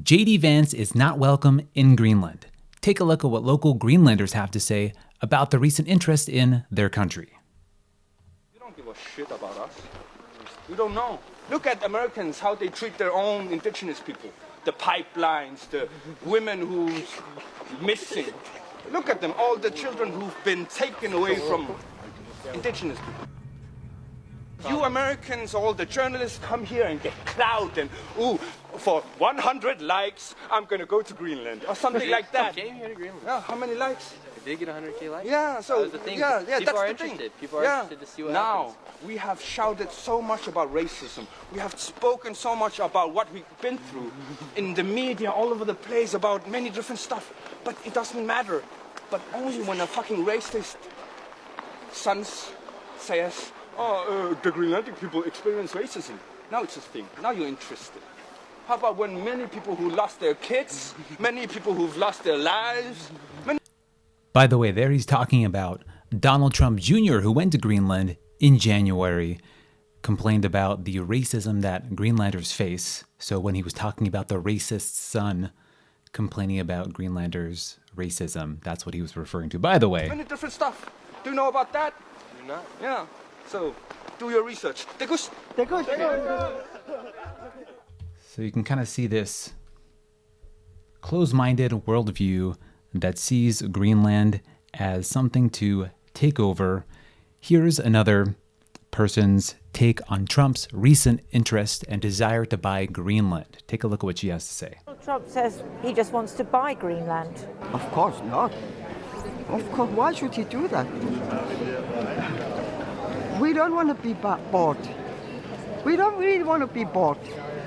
JD Vance is not welcome in Greenland. Take a look at what local Greenlanders have to say about the recent interest in their country. You don't give a shit about us. You don't know. Look at Americans, how they treat their own indigenous people. The pipelines, the women who's missing. Look at them, all the children who've been taken away from indigenous people. You Americans, all the journalists come here and get clout and, ooh, for 100 likes, I'm going to go to Greenland or something like that. Came here to Greenland. Yeah, how many likes? I did get 100K likes. Yeah, so that was the thing. Yeah, People that's are the interested. thing. People are interested to see what happens. Now, we have shouted so much about racism. We have spoken so much about what we've been through in the media all over the place about many different stuff. But it doesn't matter. But only when a fucking racist sons says, the Greenlandic people experience racism. Now it's a thing. Now you're interested. How about when many people who lost their kids, many people who've lost their lives, By the way, there he's talking about Donald Trump Jr., who went to Greenland in January, complained about the racism that Greenlanders face. So when he was talking about the racist son complaining about Greenlanders' racism, that's what he was referring to. By the way, many different stuff. Do you know about that? Do not. Yeah. So, do your research. so you can kind of see this closed-minded worldview that sees Greenland as something to take over. Here's another person's take on Trump's recent interest and desire to buy Greenland. Take a look at what she has to say. Trump says he just wants to buy Greenland. Of course not. Of course, why should he do that? We don't want to be bought. We don't really want to be bought.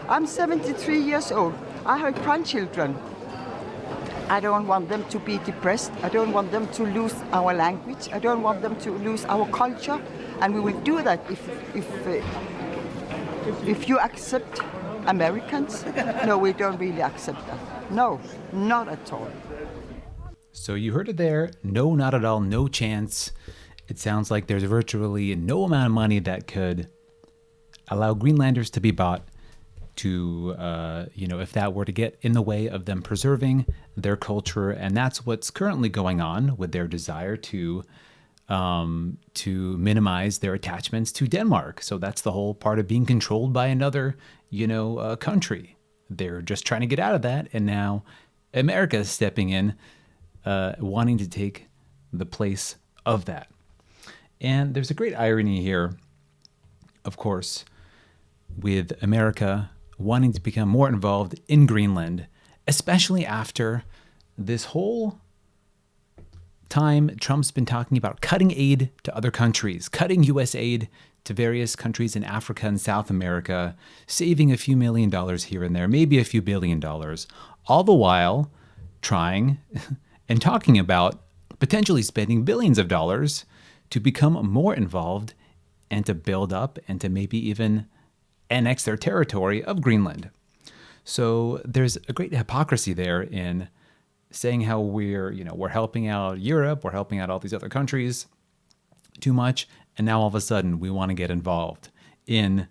I'm 73 years old. I have grandchildren. I don't want them to be depressed. I don't want them to lose our language. I don't want them to lose our culture. And we will do that if you accept Americans. No, we don't really accept that. No, not at all. So you heard it there. No, not at all. No chance. It sounds like there's virtually no amount of money that could allow Greenlanders to be bought to, if that were to get in the way of them preserving their culture. And that's what's currently going on with their desire to minimize their attachments to Denmark. So that's the whole part of being controlled by another, country. They're just trying to get out of that. And now America is stepping in, wanting to take the place of that. And there's a great irony here, of course, with America wanting to become more involved in Greenland, especially after this whole time Trump's been talking about cutting aid to other countries, cutting U.S. aid to various countries in Africa and South America, saving a few $1 million here and there, maybe a few $1 billion, all the while trying and talking about potentially spending billions of dollars to become more involved and to build up and to maybe even annex their territory of Greenland. So there's a great hypocrisy there in saying how we're helping out Europe, we're helping out all these other countries too much, and now all of a sudden we want to get involved in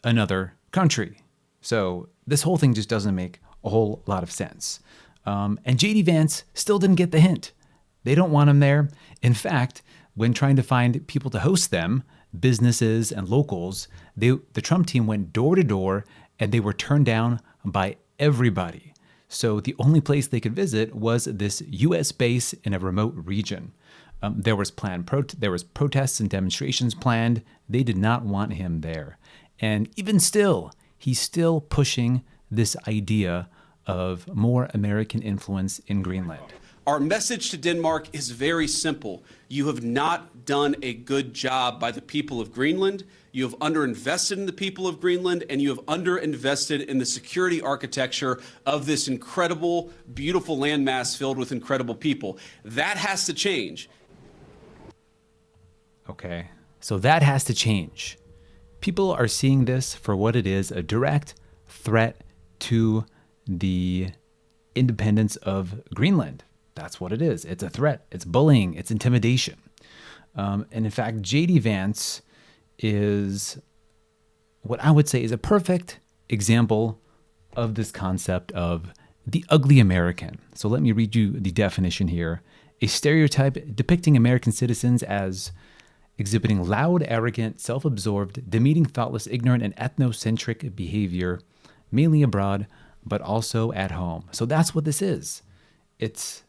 another country. So this whole thing just doesn't make a whole lot of sense. And JD Vance still didn't get the hint. They don't want him there. In fact, when trying to find people to host them, businesses and locals, the Trump team went door to door and they were turned down by everybody. So the only place they could visit was this U.S. base in a remote region. There was protests and demonstrations planned. They did not want him there. And even still, he's still pushing this idea of more American influence in Greenland. Our message to Denmark is very simple. You have not done a good job by the people of Greenland. You have underinvested in the people of Greenland, and you have underinvested in the security architecture of this incredible, beautiful landmass filled with incredible people. That has to change. Okay, so that has to change. People are seeing this for what it is, a direct threat to the independence of Greenland. That's what it is. It's a threat. It's bullying. It's intimidation. And in fact, JD Vance is what I would say is a perfect example of this concept of the ugly American. So let me read you the definition here. A stereotype depicting American citizens as exhibiting loud, arrogant, self-absorbed, demeaning, thoughtless, ignorant, and ethnocentric behavior, mainly abroad, but also at home. So that's what this is. It's,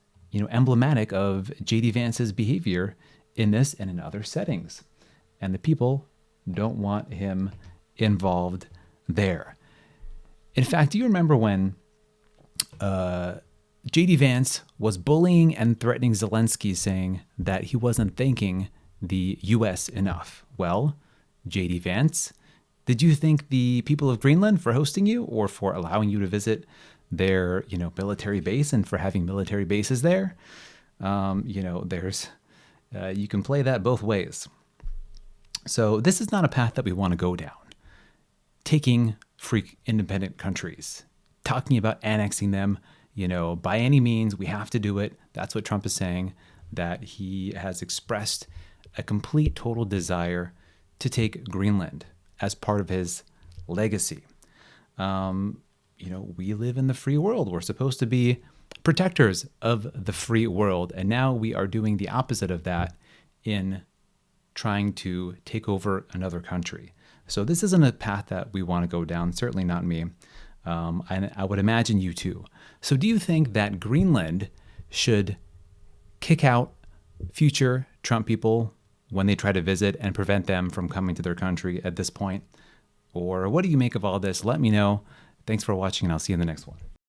emblematic of J.D. Vance's behavior in this and in other settings. And the people don't want him involved there. In fact, do you remember when J.D. Vance was bullying and threatening Zelensky, saying that he wasn't thanking the U.S. enough? Well, J.D. Vance, did you thank the people of Greenland for hosting you or for allowing you to visit their, military base and for having military bases there? There's, you can play that both ways. So this is not a path that we want to go down. Taking free independent countries, talking about annexing them, by any means, we have to do it. That's what Trump is saying, that he has expressed a complete, total desire to take Greenland as part of his legacy. We live in the free world. We're supposed to be protectors of the free world. And now we are doing the opposite of that in trying to take over another country. So this isn't a path that we want to go down, certainly not me. And I would imagine you too. So do you think that Greenland should kick out future Trump people when they try to visit and prevent them from coming to their country at this point? Or what do you make of all this? Let me know. Thanks for watching, and I'll see you in the next one.